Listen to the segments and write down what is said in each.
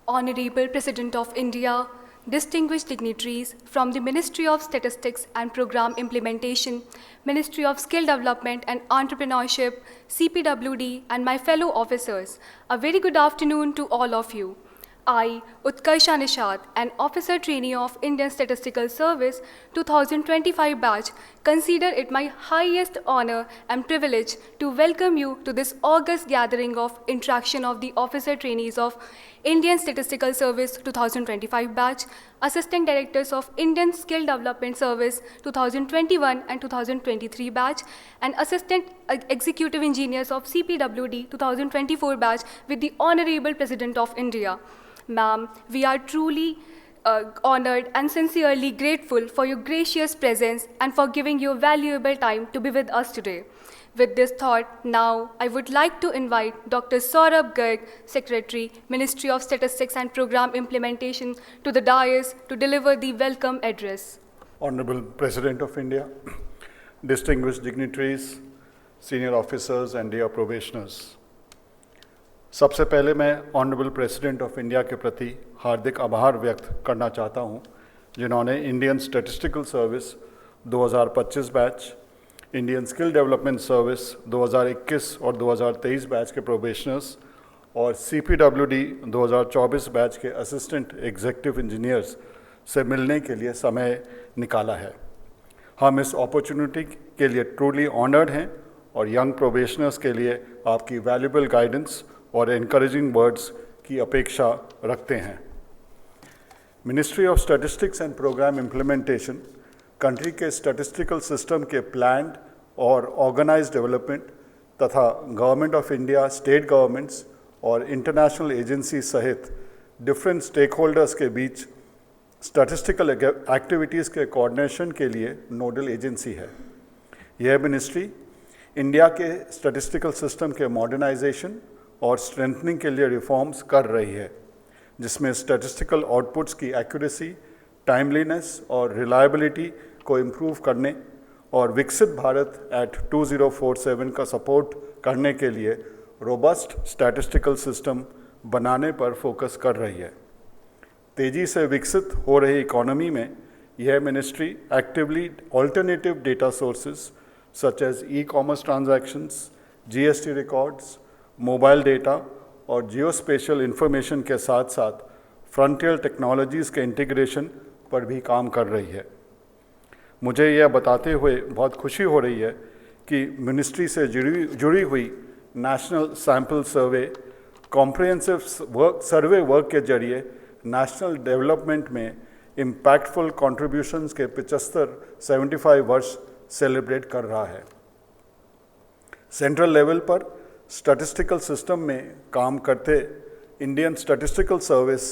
Honorable President of India, distinguished dignitaries from the Ministry of Statistics and Program Implementation, Ministry of Skill Development and Entrepreneurship, CPWD, and my fellow officers, a very good afternoon to all of you. I, Utkarsha Nishad, an officer trainee of Indian Statistical Service 2025 batch, consider it my highest honor and privilege to welcome you to this august gathering of interaction of the officer trainees of Indian Statistical Service 2025 batch, Assistant Directors of Indian Skill Development Service 2021 and 2023 batch, and Assistant Executive Engineers of CPWD 2024 batch with the Honorable President of India. Ma'am, we are truly honored and sincerely grateful for your gracious presence and for giving your valuable time to be with us today. With this thought, now I would like to invite Dr. Saurabh Garg, Secretary, Ministry of Statistics and Program Implementation, to the dais to deliver the welcome address. Honorable President of India, distinguished dignitaries, senior officers and dear probationers. सबसे पहले मैं honourable president of India के प्रति हार्दिक आभार व्यक्त करना चाहता हूं, जिन्होंने Indian statistical service 2025 batch, Indian skill development service 2021 और 2023 बैच के प्रोबेशनर्स और CPWD 2024 बैच के असिस्टेंट एग्जीक्यूटिव इंजीनियर्स से मिलने के लिए समय निकाला है। हम इस अपॉर्चुनिटी के लिए ट्रूली ऑनर्ड हैं और यंग प्रोबेशनर्स के लिए आपकी वैल्यूएबल गाइडेंस और एनकरेजिंग वर्ड्स की अपेक्षा रखते हैं। Ministry of statistics and programme implementation country के स्टैटिस्टिकल सिस्टम के प्लान्ड और ऑर्गेनाइज्ड डेवलपमेंट तथा government of India, state governments और इंटरनेशनल एजेंसी सहित डिफरेंट स्टेक होल्डर्स के बीच स्टैटिस्टिकल एक्टिविटीज़ के कोऑर्डिनेशन के लिए नोडल एजेंसी है। यह मिनिस्ट्री इंडिया के स्टैटिस्टिकल सिस्टम के मॉडर्नाइजेशन और स्ट्रेंथनिंग के लिए रिफॉर्म्स कर रही है, जिसमें स्टैटिस्टिकल आउटपुट्स की एक्यूरेसी, टाइमलीनेस और रिलायबिलिटी को इम्प्रूव करने और विकसित भारत एट 2047 का सपोर्ट करने के लिए रोबस्ट स्टैटिस्टिकल सिस्टम बनाने पर फोकस कर रही है। तेज़ी से विकसित हो रही इकोनॉमी में यह ministry actively alternative data sources such as e-commerce transactions, GST records, mobile data और जियोस्पेशियल इंफॉर्मेशन के साथ साथ फ्रंटियर टेक्नोलॉजीज़ के इंटीग्रेशन पर भी काम कर रही है। मुझे यह बताते हुए बहुत खुशी हो रही है कि मिनिस्ट्री से जुड़ी हुई नेशनल सैम्पल सर्वे कॉम्प्रिहेंसिव सर्वे वर्क के जरिए नेशनल डेवलपमेंट में इम्पैक्टफुल कॉन्ट्रीब्यूशंस के 75 वर्ष सेलिब्रेट कर रहा है। सेंट्रल लेवल पर स्टैटिस्टिकल सिस्टम में काम करते इंडियन स्टैटिस्टिकल सर्विस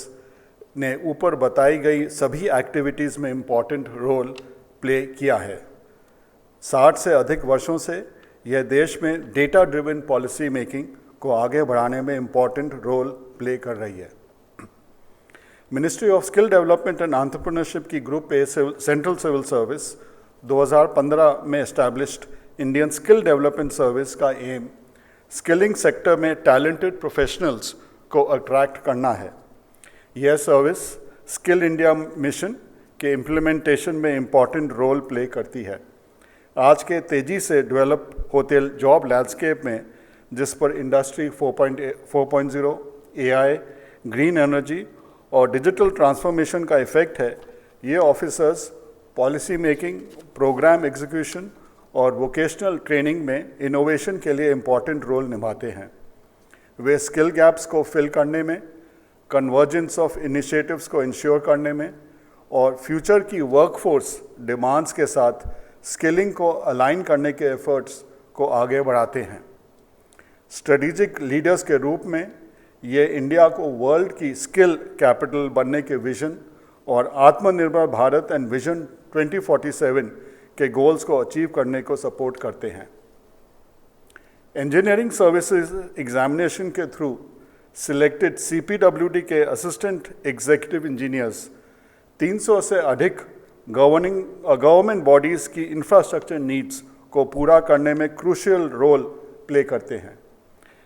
ने ऊपर बताई गई सभी एक्टिविटीज़ में इम्पॉर्टेंट रोल प्ले किया है। 60 से अधिक वर्षों से यह देश में डेटा ड्रिवन पॉलिसी मेकिंग को आगे बढ़ाने में इम्पॉर्टेंट रोल प्ले कर रही है। Ministry of skill development and entrepreneurship की group A central civil service 2015 में established Indian skill development service का एम स्किलिंग सेक्टर में टैलेंटेड प्रोफेशनल्स को अट्रैक्ट करना है। यह सर्विस स्किल इंडिया मिशन के इम्प्लीमेंटेशन में इम्पॉर्टेंट रोल प्ले करती है। आज के तेज़ी से डेवलप होते जॉब लैंडस्केप में, जिस पर इंडस्ट्री 4.0, AI, ग्रीन एनर्जी और डिजिटल ट्रांसफॉर्मेशन का इफ़ेक्ट है, ये officers policy making, program execution और वोकेशनल ट्रेनिंग में इनोवेशन के लिए इम्पॉर्टेंट रोल निभाते हैं। वे स्किल गैप्स को फिल करने में, कन्वर्जेंस ऑफ इनिशिएटिव्स को इंश्योर करने में और फ्यूचर की वर्कफोर्स डिमांड्स के साथ स्किलिंग को अलाइन करने के एफर्ट्स को आगे बढ़ाते हैं। स्ट्रेटेजिक लीडर्स के रूप में ये इंडिया को वर्ल्ड की स्किल कैपिटल बनने के विजन और आत्मनिर्भर भारत एंड विजन 2047 के गोल्स को अचीव करने को सपोर्ट करते हैं। इंजीनियरिंग सर्विसेज एग्जामिनेशन के थ्रू सिलेक्टेड CPWD के असिस्टेंट एग्जीक्यूटिव इंजीनियर्स 300 से अधिक गवर्नमेंट बॉडीज़ की इंफ्रास्ट्रक्चर नीड्स को पूरा करने में क्रूशियल रोल प्ले करते हैं।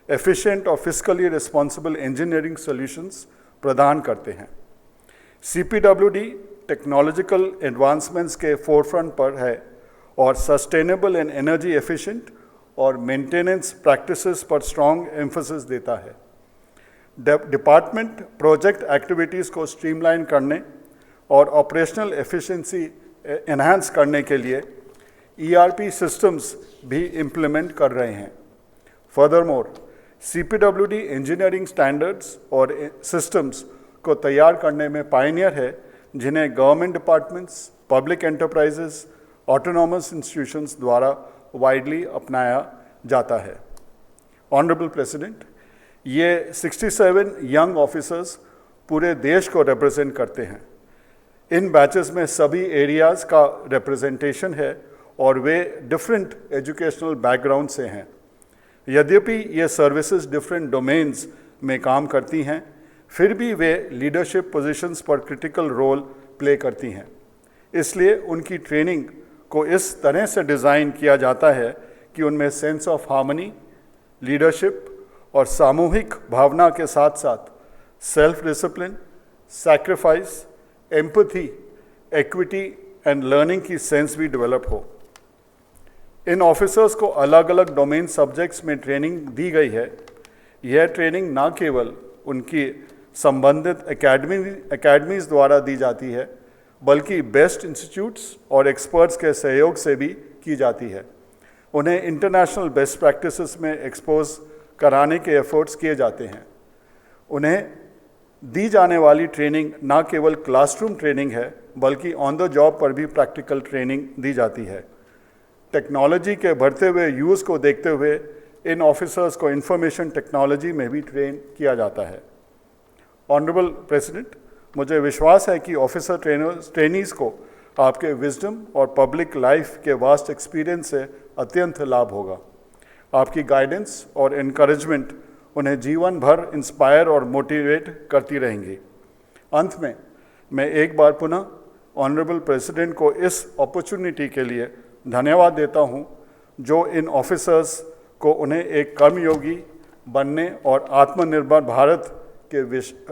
एफिशिएंट और फिस्कली रिस्पॉन्सिबल इंजीनियरिंग सॉल्यूशंस प्रदान करते हैं। CPWD टेक्नोलॉजिकल एडवांसमेंट्स के फोरफ्रंट पर है और सस्टेनेबल एंड एनर्जी एफिशिएंट और मेंटेनेंस प्रैक्टिसेस पर स्ट्रॉन्ग एम्फोसिस देता है। डिपार्टमेंट प्रोजेक्ट एक्टिविटीज़ को स्ट्रीमलाइन करने और ऑपरेशनल एफिशिएंसी एनहांस करने के लिए ERP सिस्टम्स भी इम्प्लीमेंट कर रहे हैं। फर्दरमोर, CPWD इंजीनियरिंग स्टैंडर्ड्स और सिस्टम्स को तैयार करने में पायनियर है, जिन्हें government departments, public enterprises, autonomous institutions द्वारा वाइडली अपनाया जाता है। ऑनरेबल प्रेसिडेंट, ये 67 यंग ऑफिसर्स पूरे देश को रिप्रेजेंट करते हैं। इन बैचेस में सभी एरियाज़ का रिप्रेजेंटेशन है और वे डिफरेंट एजुकेशनल बैकग्राउंड से हैं। यद्यपि ये सर्विसेज डिफरेंट डोमेन्स में काम करती हैं, फिर भी वे लीडरशिप पोजीशंस पर क्रिटिकल रोल प्ले करती हैं। इसलिए उनकी ट्रेनिंग को इस तरह से डिज़ाइन किया जाता है कि उनमें सेंस ऑफ हार्मनी, लीडरशिप और सामूहिक भावना के साथ साथ self discipline, sacrifice, empathy, equity and learning की सेंस भी डेवलप हो। इन ऑफिसर्स को अलग अलग डोमेन सब्जेक्ट्स में ट्रेनिंग दी गई है। यह ट्रेनिंग न केवल उनकी संबंधित एकेडमीज़ द्वारा दी जाती है, बल्कि बेस्ट इंस्टीट्यूट्स और एक्सपर्ट्स के सहयोग से भी की जाती है। उन्हें इंटरनेशनल बेस्ट प्रैक्टिसेस में एक्सपोज कराने के एफर्ट्स किए जाते हैं। उन्हें दी जाने वाली ट्रेनिंग न केवल क्लासरूम ट्रेनिंग है, बल्कि ऑन द जॉब पर भी प्रैक्टिकल ट्रेनिंग दी जाती है। टेक्नोलॉजी के बढ़ते हुए यूज़ को देखते हुए इन ऑफिसर्स को इंफॉर्मेशन टेक्नोलॉजी में भी ट्रेन किया जाता है। ऑनरेबल प्रेसिडेंट, मुझे विश्वास है कि ऑफिसर ट्रेनीज़ को आपके विजडम और पब्लिक लाइफ के वास्ट एक्सपीरियंस से अत्यंत लाभ होगा। आपकी गाइडेंस और एनकरेजमेंट उन्हें जीवन भर इंस्पायर और मोटिवेट करती रहेंगी। अंत में मैं एक बार पुनः ऑनरेबल प्रेसिडेंट को इस अपॉर्चुनिटी के लिए धन्यवाद देता हूं, जो इन ऑफिसर्स को उन्हें एक कर्मयोगी बनने और आत्मनिर्भर भारत के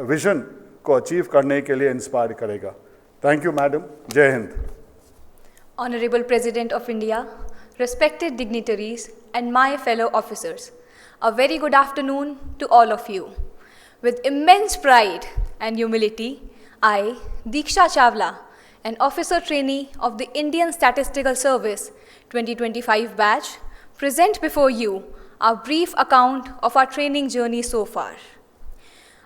विजन को अचीव करने के लिए इंस्पायर करेगा। Thank you madam. जय Hind. Honorable President of India, respected dignitaries and my fellow officers, a very good afternoon to all of you. With immense pride and humility, I, Diksha Chawla, an officer trainee of the Indian Statistical Service 2025 batch, present before you a brief account of our training journey so far.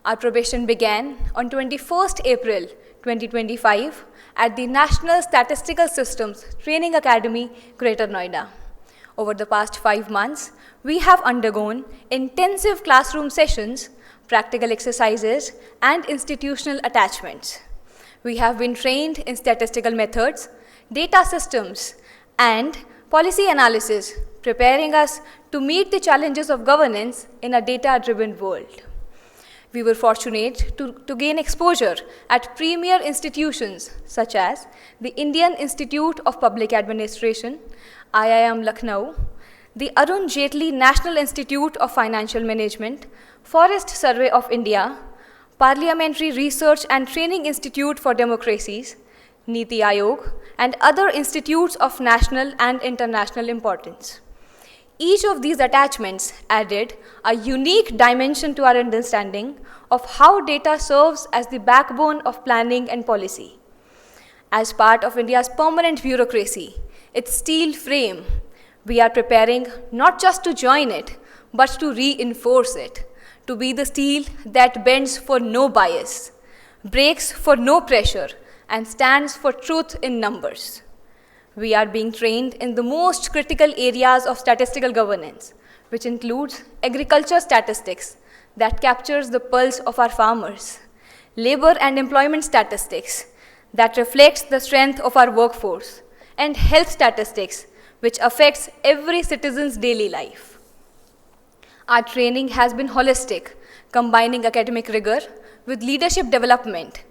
Our probation began on 21st April 2025 at the National Statistical Systems Training Academy, Greater Noida. Over the past 5 months, we have undergone intensive classroom sessions, practical exercises, and institutional attachments. We have been trained in statistical methods, data systems, and policy analysis, preparing us to meet the challenges of governance in a data-driven world. We were fortunate to gain exposure at premier institutions such as the Indian Institute of Public Administration, IIM Lucknow, the Arun Jaitley National Institute of Financial Management, Forest Survey of India, Parliamentary Research and Training Institute for Democracies, Niti Aayog, and other institutes of national and international importance. Each of these attachments added a unique dimension to our understanding of how data serves as the backbone of planning and policy. As part of India's permanent bureaucracy, its steel frame, we are preparing not just to join it, but to reinforce it, to be the steel that bends for no bias, breaks for no pressure, and stands for truth in numbers. We are being trained in the most critical areas of statistical governance, which includes agriculture statistics that captures the pulse of our farmers, labor and employment statistics that reflects the strength of our workforce, and health statistics which affects every citizen's daily life. Our training has been holistic, combining academic rigor with leadership development,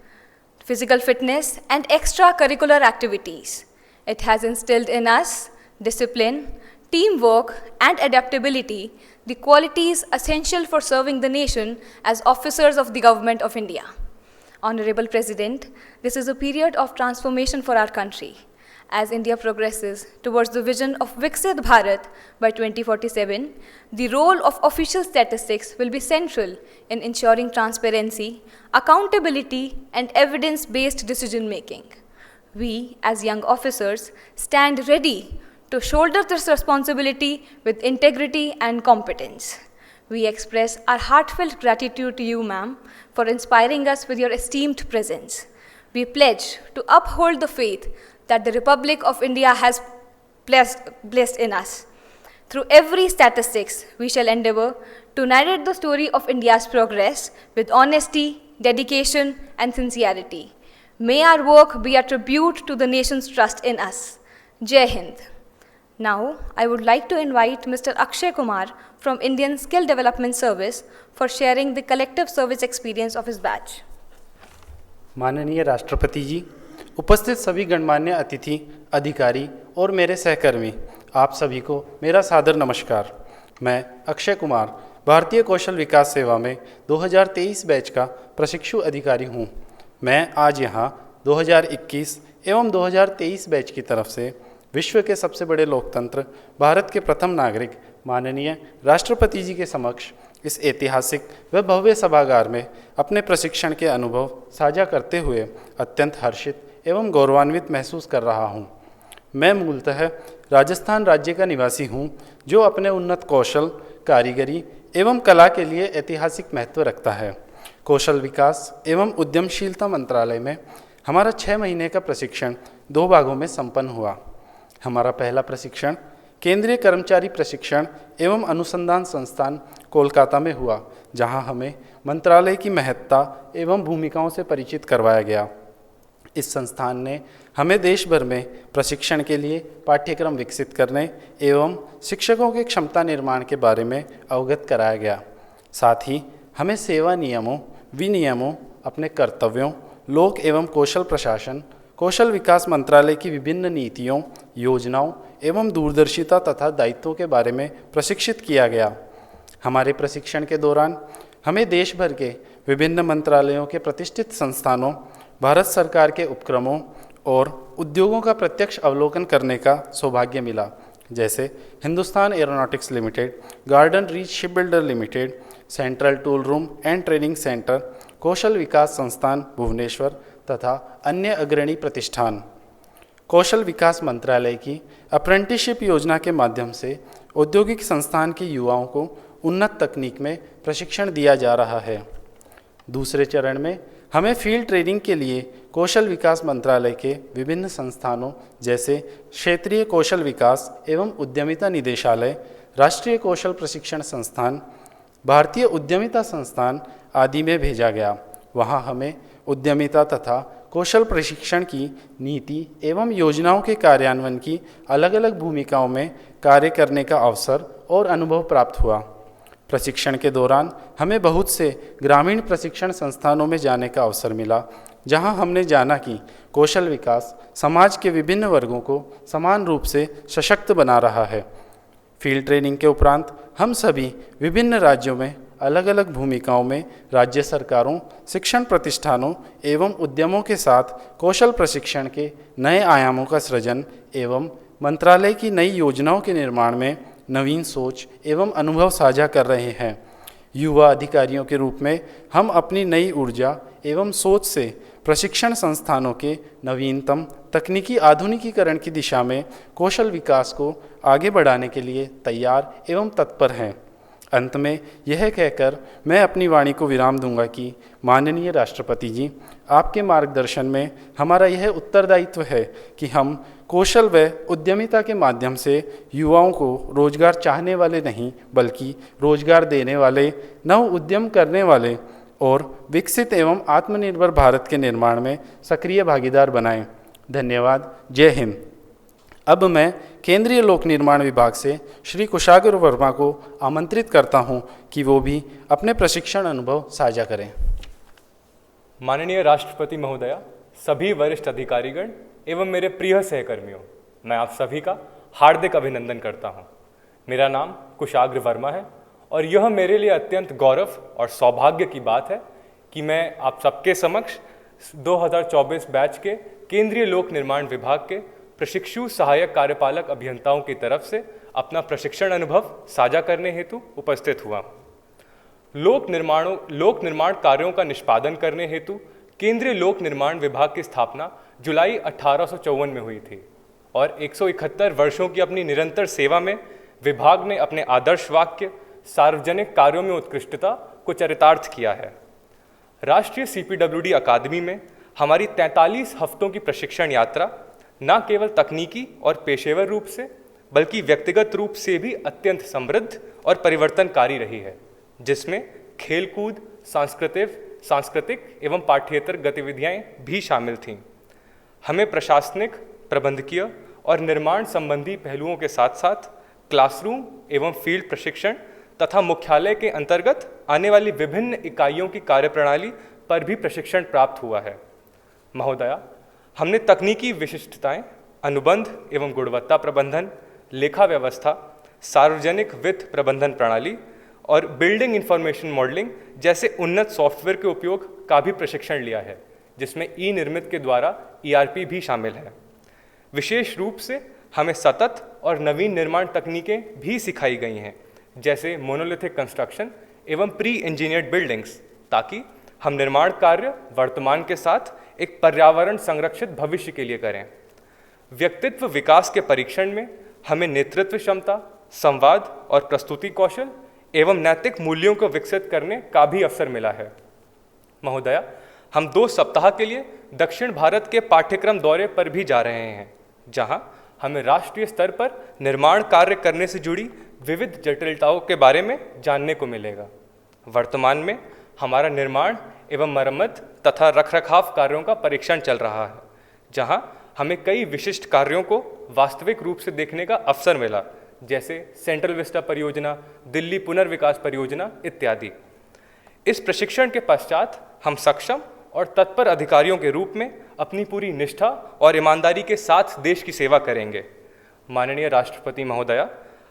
physical fitness, and extracurricular activities. It has instilled in us discipline, teamwork, and adaptability, the qualities essential for serving the nation as officers of the Government of India. Honorable President, this is a period of transformation for our country. As India progresses towards the vision of Viksit Bharat by 2047, the role of official statistics will be central in ensuring transparency, accountability, and evidence-based decision-making. We, as young officers, stand ready to shoulder this responsibility with integrity and competence. We express our heartfelt gratitude to you, ma'am, for inspiring us with your esteemed presence. We pledge to uphold the faith that the Republic of India has blessed in us. Through every statistics, we shall endeavor to narrate the story of India's progress with honesty, dedication, and sincerity. May our work be a tribute to the nation's trust in us. Jai Hind. Now, I would like to invite Mr. Akshay Kumar from Indian Skill Development Service for sharing the collective service experience of his batch. माननीय राष्ट्रपति जी, उपस्थित सभी गणमान्य अतिथि, अधिकारी और मेरे सहकर्मी, आप सभी को मेरा सादर नमस्कार। मैं अक्षय कुमार, भारतीय कौशल विकास सेवा में 2023 बैच का प्रशिक्षु अधिकारी हूं। मैं आज यहां 2021 एवं 2023 बैच की तरफ से विश्व के सबसे बड़े लोकतंत्र, भारत के प्रथम नागरिक माननीय राष्ट्रपति जी के समक्ष इस ऐतिहासिक व भव्य सभागार में अपने प्रशिक्षण के अनुभव साझा करते हुए अत्यंत हर्षित एवं गौरवान्वित महसूस कर रहा हूं। मैं मूलतः राजस्थान राज्य का निवासी हूं, जो अपने उन्नत कौशल, कारीगरी एवं कला के लिए ऐतिहासिक महत्व रखता है। कौशल विकास एवं उद्यमशीलता मंत्रालय में हमारा 6 महीने का प्रशिक्षण 2 भागों में संपन्न हुआ। हमारा पहला प्रशिक्षण केंद्रीय कर्मचारी प्रशिक्षण एवं अनुसंधान संस्थान कोलकाता में हुआ, जहां हमें मंत्रालय की महत्ता एवं भूमिकाओं से परिचित करवाया गया। इस संस्थान ने हमें देश भर में प्रशिक्षण के लिए पाठ्यक्रम विकसित करने एवं शिक्षकों के क्षमता निर्माण के बारे में अवगत कराया गया। साथ ही हमें सेवा नियमों, विनियमों, अपने कर्तव्यों, लोक एवं कौशल प्रशासन, कौशल विकास मंत्रालय की विभिन्न नीतियों, योजनाओं एवं दूरदर्शिता तथा दायित्वों के बारे में प्रशिक्षित किया गया। हमारे प्रशिक्षण के दौरान हमें देश भर के विभिन्न मंत्रालयों के प्रतिष्ठित संस्थानों, भारत सरकार के उपक्रमों और उद्योगों का प्रत्यक्ष अवलोकन करने का सौभाग्य मिला, जैसे Hindustan aeronautics limited, garden reach ship builder limited, central tool room and training centre, कौशल विकास संस्थान भुवनेश्वर तथा अन्य अग्रणी प्रतिष्ठान। कौशल विकास मंत्रालय की अप्रेंटिसशिप योजना के माध्यम से औद्योगिक संस्थान के युवाओं को उन्नत तकनीक में प्रशिक्षण दिया जा रहा है। दूसरे चरण में हमें फील्ड ट्रेनिंग के लिए कौशल विकास मंत्रालय के विभिन्न संस्थानों जैसे क्षेत्रीय कौशल विकास एवं उद्यमिता निदेशालय, राष्ट्रीय कौशल प्रशिक्षण संस्थान, भारतीय उद्यमिता संस्थान आदि में भेजा गया। वहाँ हमें उद्यमिता तथा कौशल प्रशिक्षण की नीति एवं योजनाओं के कार्यान्वयन की अलग अलग भूमिकाओं में कार्य करने का अवसर और अनुभव प्राप्त हुआ। प्रशिक्षण के दौरान हमें बहुत से ग्रामीण प्रशिक्षण संस्थानों में जाने का अवसर मिला, जहां हमने जाना कि कौशल विकास समाज के विभिन्न वर्गों को समान रूप से सशक्त बना रहा है। फील्ड ट्रेनिंग के उपरांत हम सभी विभिन्न राज्यों में अलग अलग भूमिकाओं में राज्य सरकारों, शिक्षण प्रतिष्ठानों एवं उद्यमों के साथ कौशल प्रशिक्षण के नए आयामों का सृजन एवं मंत्रालय की नई योजनाओं के निर्माण में नवीन सोच एवं अनुभव साझा कर रहे हैं। युवा अधिकारियों के रूप में हम अपनी नई ऊर्जा एवं सोच से प्रशिक्षण संस्थानों के नवीनतम तकनीकी आधुनिकीकरण की दिशा में कौशल विकास को आगे बढ़ाने के लिए तैयार एवं तत्पर हैं। अंत में यह कहकर मैं अपनी वाणी को विराम दूंगा कि माननीय राष्ट्रपति जी, आपके मार्गदर्शन में हमारा यह उत्तरदायित्व है कि हम कौशल व उद्यमिता के माध्यम से युवाओं को रोजगार चाहने वाले नहीं बल्कि रोजगार देने वाले, नव उद्यम करने वाले और विकसित एवं आत्मनिर्भर भारत के निर्माण में सक्रिय भागीदार बनाएं। धन्यवाद। जय हिंद। अब मैं केंद्रीय लोक निर्माण विभाग से श्री कुशाग्र वर्मा को आमंत्रित करता हूं कि वो भी अपने प्रशिक्षण अनुभव साझा करें। माननीय राष्ट्रपति महोदया, सभी वरिष्ठ अधिकारीगण एवं मेरे प्रिय सहकर्मियों, मैं आप सभी का हार्दिक अभिनंदन करता हूं। मेरा नाम कुशाग्र वर्मा है और यह मेरे लिए अत्यंत गौरव और सौभाग्य की बात है कि मैं आप सबके समक्ष 2024 बैच के केंद्रीय लोक निर्माण विभाग के प्रशिक्षु सहायक कार्यपालक अभियंताओं की तरफ से अपना प्रशिक्षण अनुभव साझा करने हेतु उपस्थित हुआ। लोक निर्माण कार्यों का निष्पादन करने हेतु केंद्रीय लोक निर्माण विभाग की स्थापना जुलाई 1854 में हुई थी और 171 वर्षों की अपनी निरंतर सेवा में विभाग ने अपने आदर्श वाक्य सार्वजनिक कार्यों में उत्कृष्टता को चरितार्थ किया है। राष्ट्रीय CPWD अकादमी में हमारी 43 हफ्तों की प्रशिक्षण यात्रा न केवल तकनीकी और पेशेवर रूप से बल्कि व्यक्तिगत रूप से भी अत्यंत समृद्ध और परिवर्तनकारी रही है, जिसमें खेलकूद, सांस्कृतिक एवं पाठ्येतर गतिविधियां भी शामिल थीं। हमें प्रशासनिक, प्रबंधकीय और निर्माण संबंधी पहलुओं के साथ साथ क्लासरूम एवं फील्ड प्रशिक्षण तथा मुख्यालय के अंतर्गत आने वाली विभिन्न इकाइयों की कार्यप्रणाली पर भी प्रशिक्षण प्राप्त हुआ है। महोदया, हमने तकनीकी विशिष्टताएं, अनुबंध एवं गुणवत्ता प्रबंधन, लेखा व्यवस्था, सार्वजनिक वित्त प्रबंधन प्रणाली और बिल्डिंग इंफॉर्मेशन मॉडलिंग जैसे उन्नत सॉफ्टवेयर के उपयोग का भी प्रशिक्षण लिया है, जिसमें ई-निर्मित के द्वारा ERP भी शामिल है। विशेष रूप से हमें सतत और नवीन निर्माण तकनीकें भी सिखाई गई हैं, जैसे मोनोलिथिक कंस्ट्रक्शन एवं प्री इंजीनियर्ड बिल्डिंग्स, ताकि हम निर्माण कार्य वर्तमान के साथ एक पर्यावरण संरक्षित भविष्य के लिए करें। व्यक्तित्व विकास के परीक्षण में हमें नेतृत्व क्षमता, संवाद और प्रस्तुति कौशल एवं नैतिक मूल्यों को विकसित करने का भी अवसर मिला है। महोदया, हम 2 सप्ताह के लिए दक्षिण भारत के पाठ्यक्रम दौरे पर भी जा रहे हैं, जहां हमें राष्ट्रीय स्तर पर निर्माण कार्य करने से जुड़ी विविध जटिलताओं के बारे में जानने को मिलेगा। वर्तमान में हमारा निर्माण एवं मरम्मत तथा रखरखाव कार्यों का परीक्षण चल रहा है, जहां हमें कई विशिष्ट कार्यों को वास्तविक रूप से देखने का अवसर मिला, जैसे सेंट्रल विस्टा परियोजना, दिल्ली पुनर्विकास परियोजना इत्यादि। इस प्रशिक्षण के पश्चात हम सक्षम और तत्पर अधिकारियों के रूप में अपनी पूरी निष्ठा और ईमानदारी के साथ देश की सेवा करेंगे। माननीय राष्ट्रपति महोदया,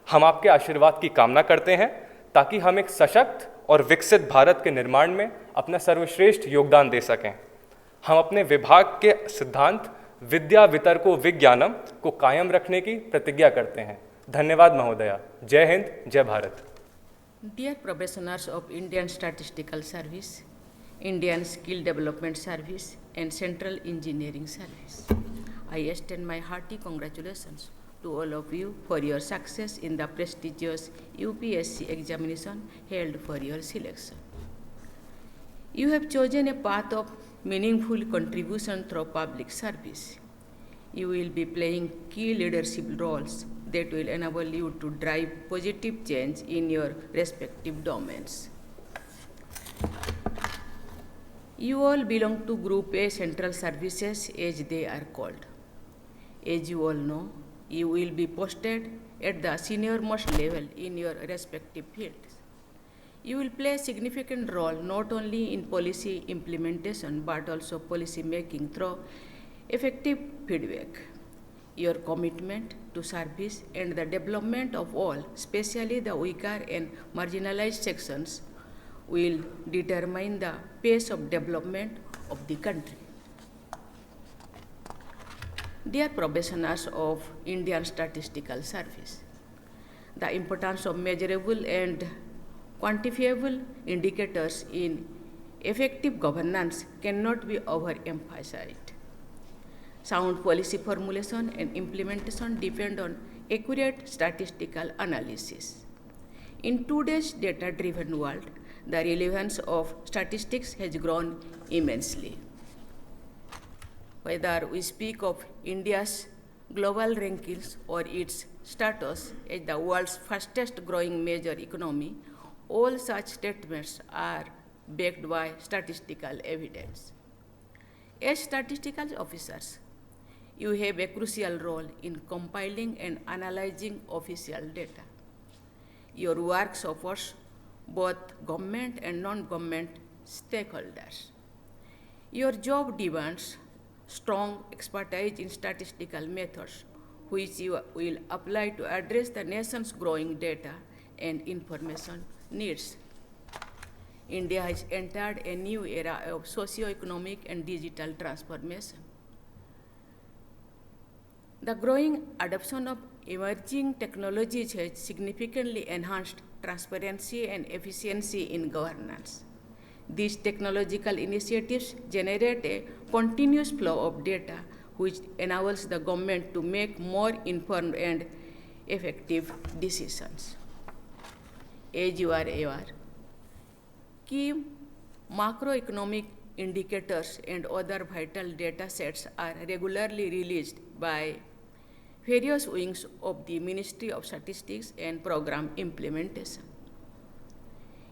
हम आपके आशीर्वाद की कामना करते हैं ताकि हम एक सशक्त और विकसित भारत के निर्माण में अपना सर्वश्रेष्ठ योगदान दे सकें। हम अपने विभाग के सिद्धांत विद्या वितर्को विज्ञानम को कायम रखने की प्रतिज्ञा करते हैं। धन्यवाद महोदया। जय हिंद, जय Bharat. Dear probationers of Indian Statistical Service, Indian Skill Development Service and Central Engineering Service, I extend my hearty congratulations to all of you for your success in the prestigious UPSC examination held for your selection. You have chosen a path of meaningful contribution through public service. You will be playing key leadership roles that will enable you to drive positive change in your respective domains. You all belong to Group A Central Services, as they are called. As you all know, you will be posted at the senior most level in your respective fields. You will play a significant role not only in policy implementation but also policy making through effective feedback. Your commitment to service and the development of all, especially the weaker and marginalized sections, will determine the pace of development of the country. Dear probationers of Indian Statistical Service, the importance of measurable and quantifiable indicators in effective governance cannot be overemphasized. Sound policy formulation and implementation depend on accurate statistical analysis. In today's data-driven world, the relevance of statistics has grown immensely. Whether we speak of India's global rankings or its status as the world's fastest growing major economy, all such statements are backed by statistical evidence. As statistical officers, you have a crucial role in compiling and analyzing official data. Your work supports both government and non-government stakeholders. Your job demands strong expertise in statistical methods, which you will apply to address the nation's growing data and information needs. India has entered a new era of socio-economic and digital transformation. The growing adoption of emerging technologies has significantly enhanced transparency and efficiency in governance. These technological initiatives generate a continuous flow of data which enables the government to make more informed and effective decisions. As you are aware, key macroeconomic indicators and other vital data sets are regularly released by various wings of the Ministry of Statistics and Program Implementation.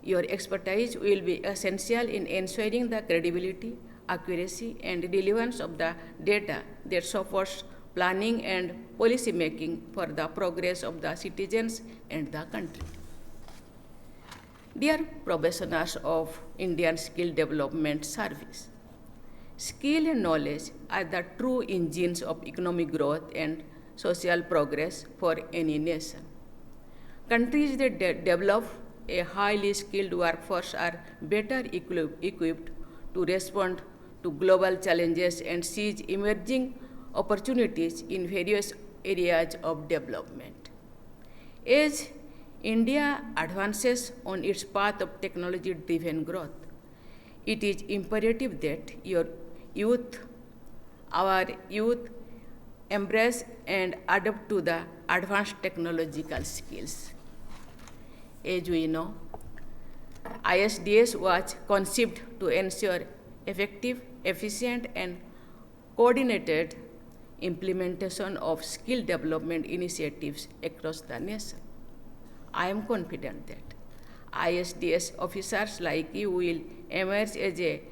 Your expertise will be essential in ensuring the credibility, accuracy, and relevance of the data that supports planning and policy making for the progress of the citizens and the country. Dear probationers of Indian Skill Development Service, skill and knowledge are the true engines of economic growth and social progress for any nation. Countries that develop a highly skilled workforce are better equipped to respond to global challenges and seize emerging opportunities in various areas of development. As India advances on its path of technology-driven growth, it is imperative that our youth, embrace and adapt to the advanced technological skills. As we know, ISDS was conceived to ensure effective, efficient, and coordinated implementation of skill development initiatives across the nation. I am confident that ISDS officers like you will emerge as a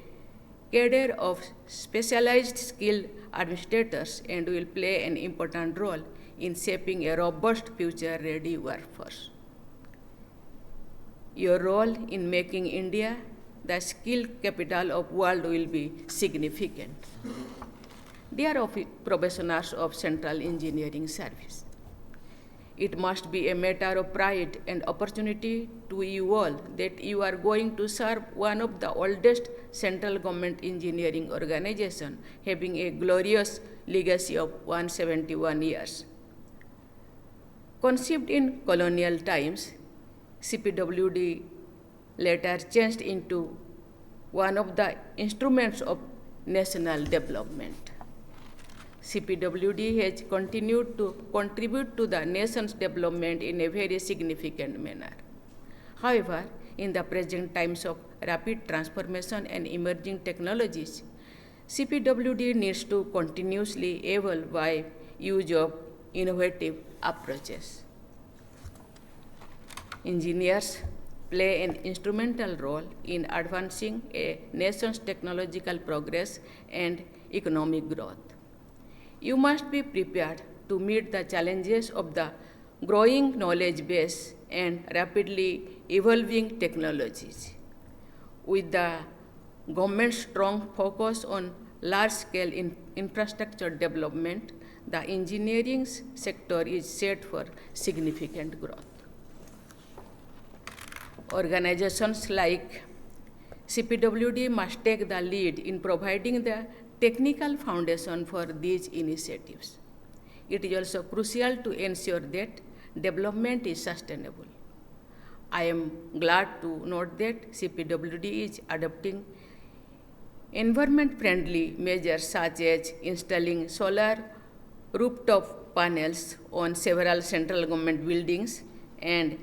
cadre of specialized skill administrators and will play an important role in shaping a robust future-ready workforce. Your role in making India the skill capital of world will be significant. Dear probationers of Central Engineering Service, it must be a matter of pride and opportunity to you all that you are going to serve one of the oldest central government engineering organizations, having a glorious legacy of 171 years. Conceived in colonial times, CPWD later changed into one of the instruments of national development. CPWD has continued to contribute to the nation's development in a very significant manner. However, in the present times of rapid transformation and emerging technologies, CPWD needs to continuously evolve by use of innovative approaches. Engineers play an instrumental role in advancing a nation's technological progress and economic growth. You must be prepared to meet the challenges of the growing knowledge base and rapidly evolving technologies. With the government's strong focus on large-scale infrastructure development, the engineering sector is set for significant growth. Organizations like CPWD must take the lead in providing the technical foundation for these initiatives. It is also crucial to ensure that development is sustainable. I am glad to note that CPWD is adopting environment-friendly measures such as installing solar rooftop panels on several central government buildings and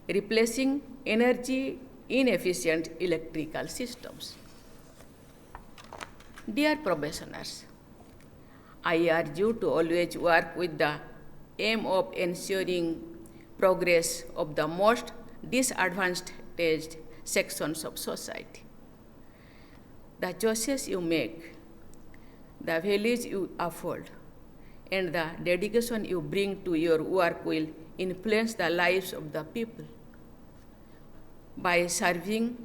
replacing energy-inefficient electrical systems. Dear probationers, I urge you to always work with the aim of ensuring progress of the most disadvantaged sections of society. The choices you make, the values you uphold, and the dedication you bring to your work will influence the lives of the people. By serving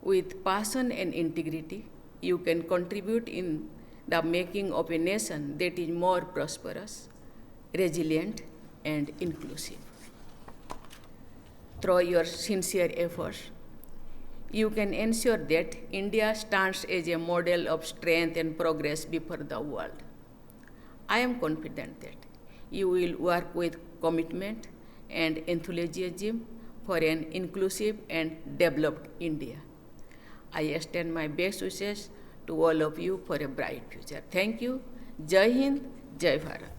with passion and integrity, you can contribute in the making of a nation that is more prosperous, resilient, and inclusive. Through your sincere efforts, you can ensure that India stands as a model of strength and progress before the world. I am confident that you will work with commitment and enthusiasm for an inclusive and developed India. I extend my best wishes to all of you for a bright future. Thank you. Jai Hind, Jai Bharat.